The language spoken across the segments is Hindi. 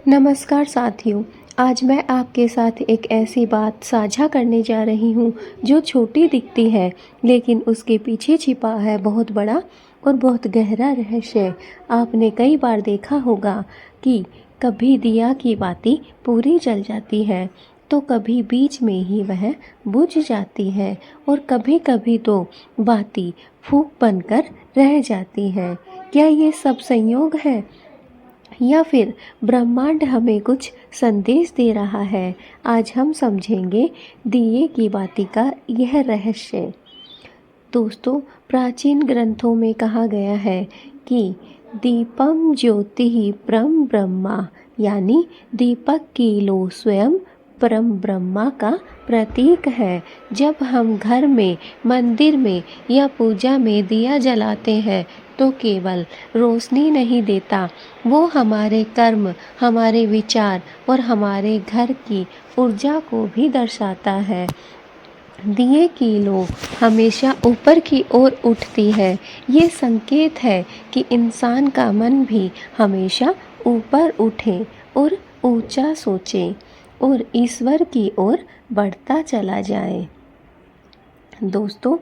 नमस्कार साथियों। आज मैं आपके साथ एक ऐसी बात साझा करने जा रही हूँ जो छोटी दिखती है, लेकिन उसके पीछे छिपा है बहुत बड़ा और बहुत गहरा रहस्य। आपने कई बार देखा होगा कि कभी दिया की बाती पूरी जल जाती है, तो कभी बीच में ही वह बुझ जाती है और कभी-कभी तो बाती फूंक बनकर रह जाती है। क्या ये सब संयोग है या फिर ब्रह्मांड हमें कुछ संदेश दे रहा है? आज हम समझेंगे दिए की बाती का यह रहस्य। दोस्तों, प्राचीन ग्रंथों में कहा गया है कि दीपम ज्योति परम ब्रह्मा, यानी दीपक की लो स्वयं परम ब्रह्मा का प्रतीक है। जब हम घर में, मंदिर में या पूजा में दिया जलाते हैं तो केवल रोशनी नहीं देता, वो हमारे कर्म, हमारे विचार और हमारे घर की ऊर्जा को भी दर्शाता है। दिए की लो हमेशा ऊपर की ओर उठती है। ये संकेत है कि इंसान का मन भी हमेशा ऊपर उठे और ऊंचा सोचे और ईश्वर की ओर बढ़ता चला जाए। दोस्तों,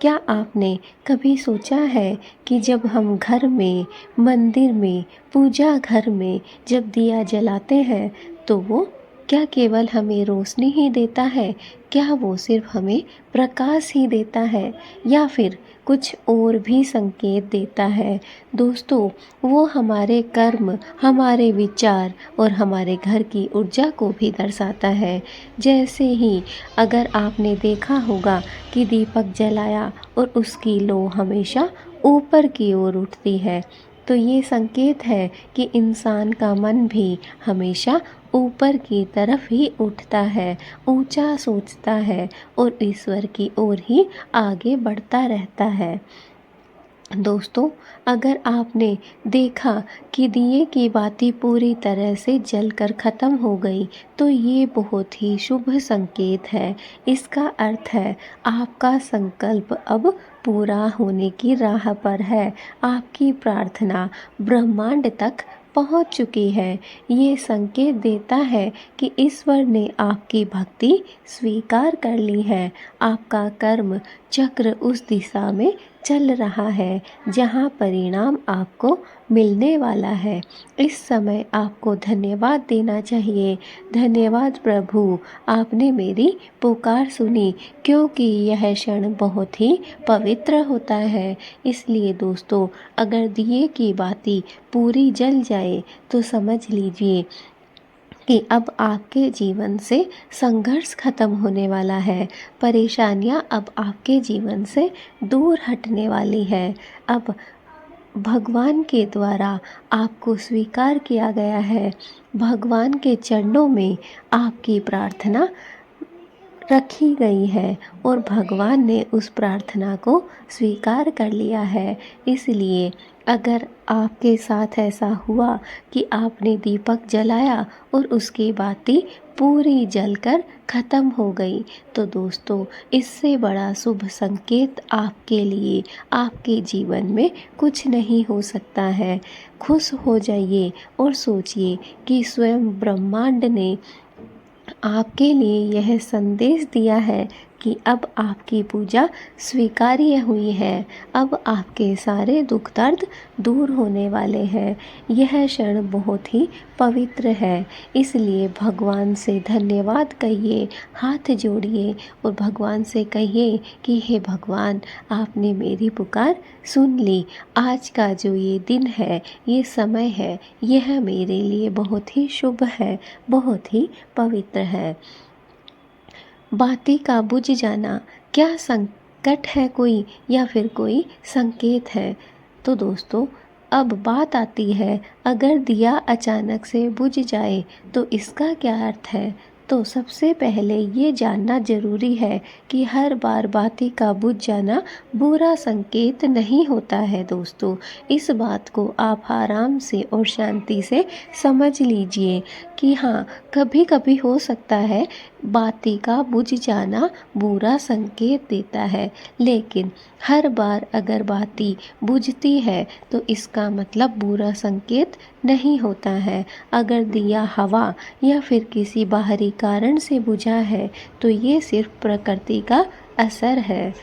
क्या आपने कभी सोचा है कि जब हम घर में, मंदिर में, पूजा घर में जब दिया जलाते हैं तो वो क्या केवल हमें रोशनी ही देता है? क्या वो सिर्फ हमें प्रकाश ही देता है या फिर कुछ और भी संकेत देता है? दोस्तों, वो हमारे कर्म, हमारे विचार और हमारे घर की ऊर्जा को भी दर्शाता है। जैसे ही अगर आपने देखा होगा कि दीपक जलाया और उसकी लो हमेशा ऊपर की ओर उठती है, तो ये संकेत है कि इंसान का मन भी हमेशा ऊपर की तरफ ही उठता है, ऊंचा सोचता है और ईश्वर की ओर ही आगे बढ़ता रहता है। दोस्तों, अगर आपने देखा कि दिए की बाती पूरी तरह से जलकर ख़त्म हो गई, तो ये बहुत ही शुभ संकेत है। इसका अर्थ है आपका संकल्प अब पूरा होने की राह पर है। आपकी प्रार्थना ब्रह्मांड तक पहुंच चुकी है। ये संकेत देता है कि ईश्वर ने आपकी भक्ति स्वीकार कर ली है। आपका कर्म चक्र उस दिशा में चल रहा है जहाँ परिणाम आपको मिलने वाला है। इस समय आपको धन्यवाद देना चाहिए। धन्यवाद प्रभु, आपने मेरी पुकार सुनी, क्योंकि यह क्षण बहुत ही पवित्र होता है। इसलिए दोस्तों, अगर दिए की बाती पूरी जल जाए तो समझ लीजिए कि अब आपके जीवन से संघर्ष खत्म होने वाला है। परेशानियां अब आपके जीवन से दूर हटने वाली है। अब भगवान के द्वारा आपको स्वीकार किया गया है। भगवान के चरणों में आपकी प्रार्थना रखी गई है और भगवान ने उस प्रार्थना को स्वीकार कर लिया है। इसलिए अगर आपके साथ ऐसा हुआ कि आपने दीपक जलाया और उसकी बाती पूरी जलकर ख़त्म हो गई, तो दोस्तों, इससे बड़ा शुभ संकेत आपके लिए, आपके जीवन में कुछ नहीं हो सकता है। खुश हो जाइए और सोचिए कि स्वयं ब्रह्मांड ने आपके लिए यह संदेश दिया है कि अब आपकी पूजा स्वीकार्य हुई है। अब आपके सारे दुख दर्द दूर होने वाले हैं। यह क्षण बहुत ही पवित्र है। इसलिए भगवान से धन्यवाद कहिए, हाथ जोड़िए और भगवान से कहिए कि हे भगवान, आपने मेरी पुकार सुन ली। आज का जो ये दिन है, ये समय है, यह मेरे लिए बहुत ही शुभ है, बहुत ही पवित्र है। बाती का बुझ जाना क्या संकट है कोई या फिर कोई संकेत है? तो दोस्तों, अब बात आती है, अगर दिया अचानक से बुझ जाए तो इसका क्या अर्थ है? तो सबसे पहले ये जानना ज़रूरी है कि हर बार बाती का बुझ जाना बुरा संकेत नहीं होता है दोस्तों। इस बात को आप आराम से और शांति से समझ लीजिए कि हाँ, कभी कभी हो सकता है बाती का बुझ जाना बुरा संकेत देता है, लेकिन हर बार अगर बाती बुझती है तो इसका मतलब बुरा संकेत नहीं होता है। अगर दिया हवा या फिर किसी बाहरी कारण से बुझा है तो ये सिर्फ प्रकृति का असर है।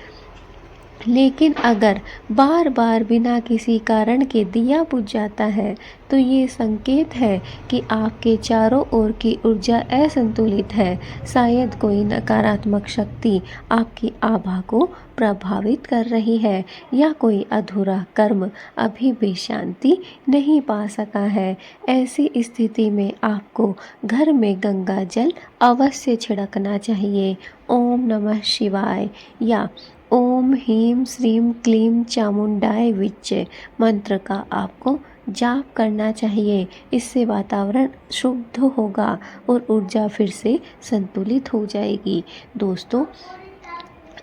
लेकिन अगर बार बार बिना किसी कारण के दिया बुझ जाता है तो ये संकेत है कि आपके चारों ओर की ऊर्जा असंतुलित है। शायद कोई नकारात्मक शक्ति आपकी आभा को प्रभावित कर रही है या कोई अधूरा कर्म अभी भी शांति नहीं पा सका है। ऐसी स्थिति में आपको घर में गंगा जल अवश्य छिड़कना चाहिए। ओम नमः शिवाय या ओम ह्रीं श्रीं क्लीं चामुंडाय विच्चे मंत्र का आपको जाप करना चाहिए। इससे वातावरण शुद्ध होगा और ऊर्जा फिर से संतुलित हो जाएगी। दोस्तों,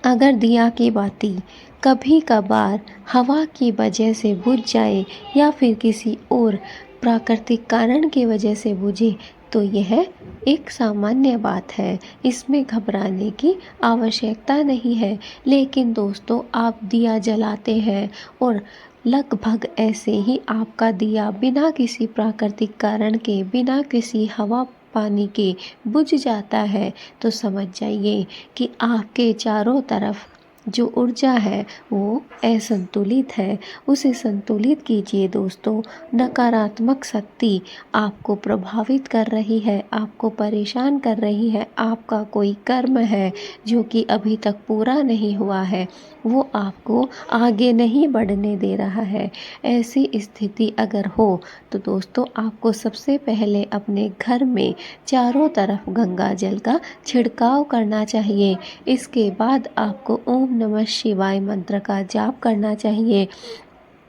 अगर दिया की बाती कभी कभार हवा की वजह से बुझ जाए या फिर किसी और प्राकृतिक कारण की वजह से बुझे तो यह एक सामान्य बात है। इसमें घबराने की आवश्यकता नहीं है। लेकिन दोस्तों, आप दिया जलाते हैं और लगभग ऐसे ही आपका दिया बिना किसी प्राकृतिक कारण के, बिना किसी हवा पानी के बुझ जाता है तो समझ जाइए कि आपके चारों तरफ जो ऊर्जा है वो असंतुलित है। उसे संतुलित कीजिए दोस्तों। नकारात्मक शक्ति आपको प्रभावित कर रही है, आपको परेशान कर रही है। आपका कोई कर्म है जो कि अभी तक पूरा नहीं हुआ है, वो आपको आगे नहीं बढ़ने दे रहा है। ऐसी स्थिति अगर हो तो दोस्तों, आपको सबसे पहले अपने घर में चारों तरफ गंगा जल का छिड़काव करना चाहिए। इसके बाद आपको ओम नमः शिवाय मंत्र का जाप करना चाहिए।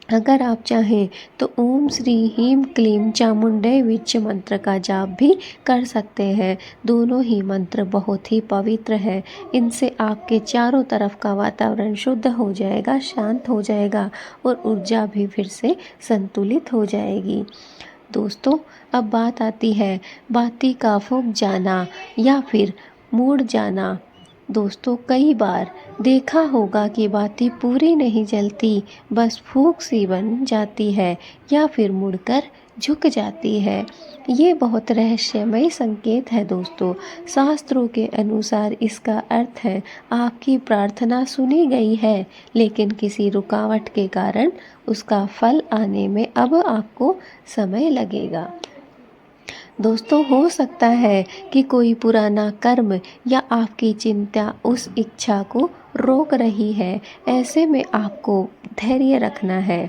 अगर आप चाहें तो ओम श्री ह्रीं क्लीं चामुंडे विच मंत्र का जाप भी कर सकते हैं। दोनों ही मंत्र बहुत ही पवित्र है। इनसे आपके चारों तरफ का वातावरण शुद्ध हो जाएगा, शांत हो जाएगा और ऊर्जा भी फिर से संतुलित हो जाएगी। दोस्तों, अब बात आती है बाती का फूंक जाना या फिर मुड़ जाना। दोस्तों, कई बार देखा होगा कि बाती पूरी नहीं जलती, बस फूंक सी बन जाती है या फिर मुड़कर झुक जाती है। ये बहुत रहस्यमय संकेत है दोस्तों। शास्त्रों के अनुसार इसका अर्थ है आपकी प्रार्थना सुनी गई है, लेकिन किसी रुकावट के कारण उसका फल आने में अब आपको समय लगेगा। दोस्तों, हो सकता है कि कोई पुराना कर्म या आपकी चिंता उस इच्छा को रोक रही है। ऐसे में आपको धैर्य रखना है।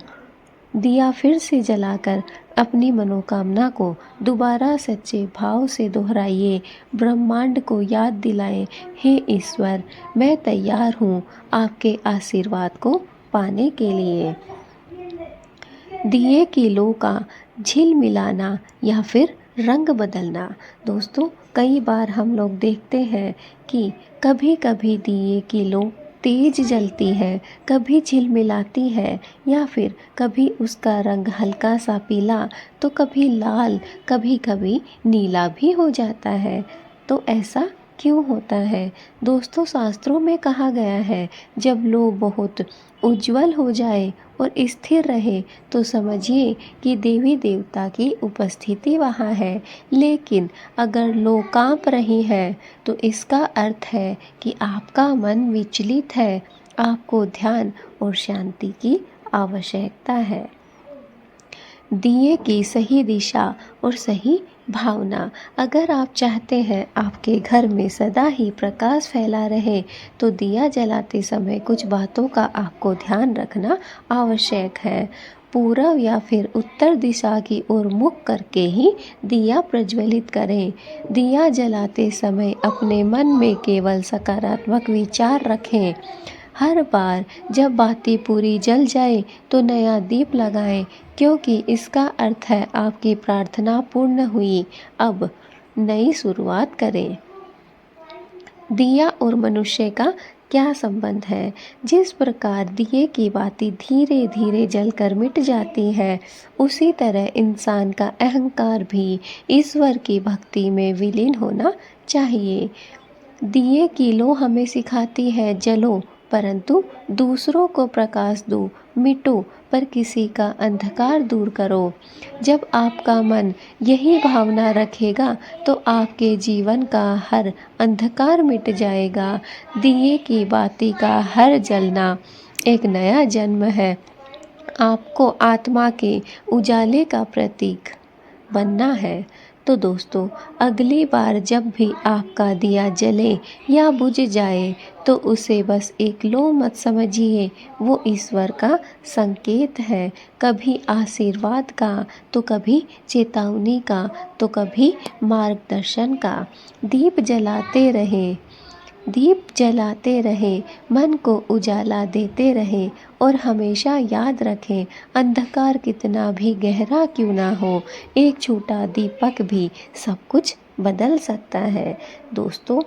दिया फिर से जलाकर अपनी मनोकामना को दोबारा सच्चे भाव से दोहराइए। ब्रह्मांड को याद दिलाएं, हे ईश्वर, मैं तैयार हूँ आपके आशीर्वाद को पाने के लिए। दिए की लौ का झिलमिलाना या फिर रंग बदलना। दोस्तों, कई बार हम लोग देखते हैं कि कभी कभी दिए की लौ तेज जलती है, कभी झिलमिलाती है या फिर कभी उसका रंग हल्का सा पीला तो कभी लाल, कभी कभी नीला भी हो जाता है। तो ऐसा क्यों होता है? दोस्तों, शास्त्रों में कहा गया है जब लौ बहुत उज्जवल हो जाए और स्थिर रहे तो समझिए कि देवी देवता की उपस्थिति वहाँ है। लेकिन अगर लौ कांप रही है तो इसका अर्थ है कि आपका मन विचलित है, आपको ध्यान और शांति की आवश्यकता है। दिए की सही दिशा और सही भावना। अगर आप चाहते हैं आपके घर में सदा ही प्रकाश फैला रहे तो दिया जलाते समय कुछ बातों का आपको ध्यान रखना आवश्यक है। पूरब या फिर उत्तर दिशा की ओर मुख करके ही दिया प्रज्वलित करें। दिया जलाते समय अपने मन में केवल सकारात्मक विचार रखें। हर बार जब बाती पूरी जल जाए तो नया दीप लगाएं, क्योंकि इसका अर्थ है आपकी प्रार्थना पूर्ण हुई। अब नई शुरुआत करें। दिया और मनुष्य का क्या संबंध है। जिस प्रकार दिए की बाती धीरे धीरे जलकर मिट जाती है, उसी तरह इंसान का अहंकार भी ईश्वर की भक्ति में विलीन होना चाहिए। दिए की लौ हमें सिखाती है जलो, परंतु दूसरों को प्रकाश दो, मिटो पर किसी का अंधकार दूर करो। जब आपका मन यही भावना रखेगा तो आपके जीवन का हर अंधकार मिट जाएगा। दिए की बाती का हर जलना एक नया जन्म है। आपको आत्मा के उजाले का प्रतीक बनना है। तो दोस्तों, अगली बार जब भी आपका दिया जले या बुझ जाए तो उसे बस एक लो मत समझिए, वो ईश्वर का संकेत है। कभी आशीर्वाद का, तो कभी चेतावनी का, तो कभी मार्गदर्शन का। दीप जलाते रहें, दीप जलाते रहें, मन को उजाला देते रहें और हमेशा याद रखें, अंधकार कितना भी गहरा क्यों ना हो, एक छोटा दीपक भी सब कुछ बदल सकता है। दोस्तों,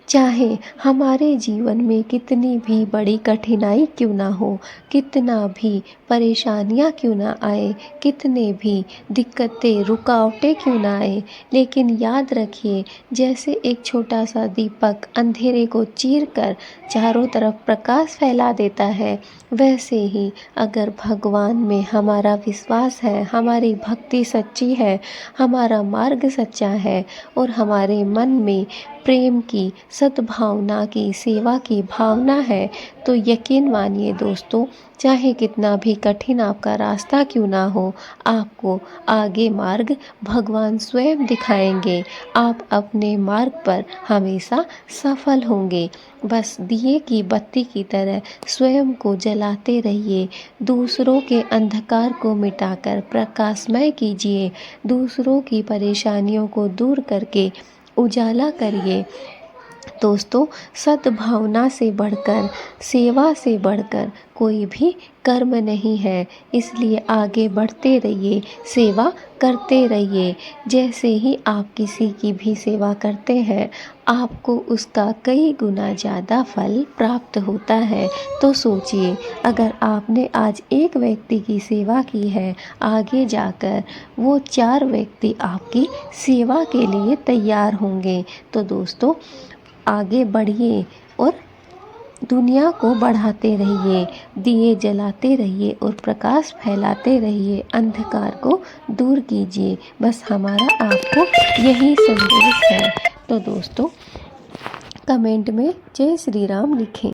चाहे हमारे जीवन में कितनी भी बड़ी कठिनाई क्यों ना हो, कितना भी परेशानियां क्यों ना आए, कितने भी दिक्कतें रुकावटें क्यों ना आए, लेकिन याद रखिए, जैसे एक छोटा सा दीपक अंधेरे को चीर कर चारों तरफ प्रकाश फैला देता है, वैसे ही अगर भगवान में हमारा विश्वास है, हमारी भक्ति सच्ची है, हमारा मार्ग सच्चा है और हमारे मन में प्रेम की, सद्भावना की, सेवा की भावना है, तो यकीन मानिए दोस्तों, चाहे कितना भी कठिन आपका रास्ता क्यों ना हो, आपको आगे मार्ग भगवान स्वयं दिखाएंगे। आप अपने मार्ग पर हमेशा सफल होंगे। बस दिए की बत्ती की तरह स्वयं को जलाते रहिए, दूसरों के अंधकार को मिटाकर प्रकाशमय कीजिए, दूसरों की परेशानियों को दूर करके उजाला करिए। दोस्तों, सद्भावना से बढ़कर, सेवा से बढ़कर कोई भी कर्म नहीं है, इसलिए आगे बढ़ते रहिए, सेवा करते रहिए। जैसे ही आप किसी की भी सेवा करते हैं, आपको उसका कई गुना ज़्यादा फल प्राप्त होता है। तो सोचिए, अगर आपने आज एक व्यक्ति की सेवा की है, आगे जाकर वो 4 व्यक्ति आपकी सेवा के लिए तैयार होंगे। तो दोस्तों, आगे बढ़िए और दुनिया को बढ़ाते रहिए, दिए जलाते रहिए और प्रकाश फैलाते रहिए, अंधकार को दूर कीजिए। बस हमारा आपको यही संदेश है। तो दोस्तों, कमेंट में जय श्री राम लिखें।